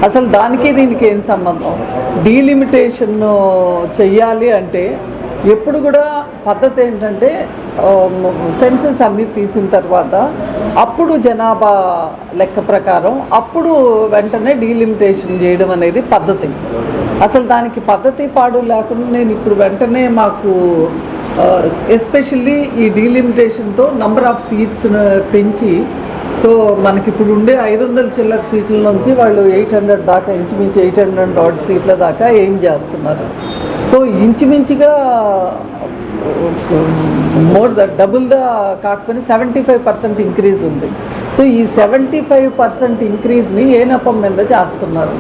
అసలు దానికి దీనికి ఏం సంబంధం? డీలిమిటేషన్ చెయ్యాలి అంటే ఎప్పుడు కూడా పద్ధతి ఏంటంటే సెన్సస్ అన్నీ తీసిన తర్వాత అప్పుడు జనాభా లెక్క ప్రకారం అప్పుడు వెంటనే డీలిమిటేషన్ చేయడం అనేది పద్ధతి. అసలు దానికి పద్ధతి పాడు లేకుండా నేను ఇప్పుడు వెంటనే మాకు ఎస్పెషల్లీ ఈ డీలిమిటేషన్తో నంబర్ ఆఫ్ సీట్స్ను పెంచి, సో మనకి ఇప్పుడు ఉండే 500 చిల్లర సీట్ల నుంచి వాళ్ళు 800 దాకా, ఇంచుమించు 800 odd సీట్ల దాకా ఏం చేస్తున్నారు. సో ఇంచుమించుగా డబుల్ ద కాకపోయినా 75% ఇంక్రీజ్ ఉంది. సో ఈ 75% ఇంక్రీజ్ని ఏ నెపం మీద చేస్తున్నారు?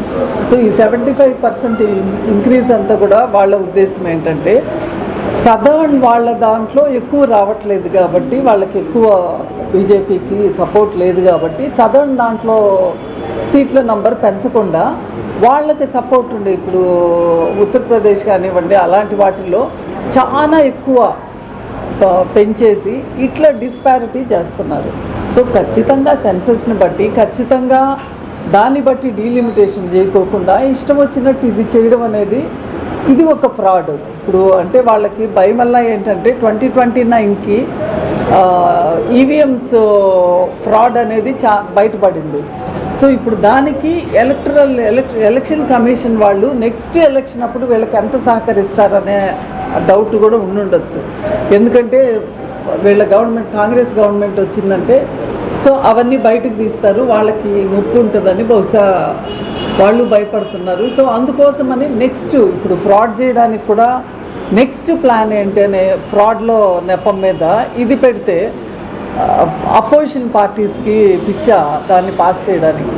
సో ఈ 75% ఇంక్రీజ్ అంతా కూడా వాళ్ళ ఉద్దేశం ఏంటంటే సదర్న్ వాళ్ళ దాంట్లో ఎక్కువ రావట్లేదు కాబట్టి, వాళ్ళకి ఎక్కువ బీజేపీకి సపోర్ట్ లేదు కాబట్టి సదర్న్ దాంట్లో సీట్ల నంబర్ పెంచకుండా వాళ్ళకి సపోర్ట్ ఉండే ఇప్పుడు ఉత్తరప్రదేశ్ కానివ్వండి అలాంటి వాటిల్లో చాలా ఎక్కువ పెంచేసి ఇట్లా డిస్పారిటీ చేస్తున్నారు. సో ఖచ్చితంగా సెన్సస్ని బట్టి ఖచ్చితంగా దాన్ని బట్టి డీలిమిటేషన్ చేయకోకుండా ఇష్టం వచ్చినట్టు ఇది చేయడం అనేది ఇది ఒక ఫ్రాడ్. ఇప్పుడు అంటే వాళ్ళకి భయం వల్ల ఏంటంటే 2029కి ఈవీఎంస్ ఫ్రాడ్ అనేది బయటపడింది. సో ఇప్పుడు దానికి ఎలక్షన్ కమిషన్ వాళ్ళు నెక్స్ట్ ఎలక్షన్ అప్పుడు వీళ్ళకి ఎంత సహకరిస్తారనే డౌట్ కూడా ఉండుండొచ్చు. ఎందుకంటే వీళ్ళ గవర్నమెంట్ కాంగ్రెస్ గవర్నమెంట్ వచ్చిందంటే సో అవన్నీ బయటకు తీస్తారు, వాళ్ళకి నొప్పి ఉంటుందని బహుశా వాళ్ళు భయపడుతున్నారు. సో అందుకోసమని నెక్స్ట్ ఇప్పుడు ఫ్రాడ్ చేయడానికి కూడా నెక్స్ట్ ప్లాన్ ఏంటనే ఫ్రాడ్లో నెపం మీద ఇది పెడితే అపోజిషన్ పార్టీస్కి పిచ్చ దాన్ని పాస్ చేయడానికి.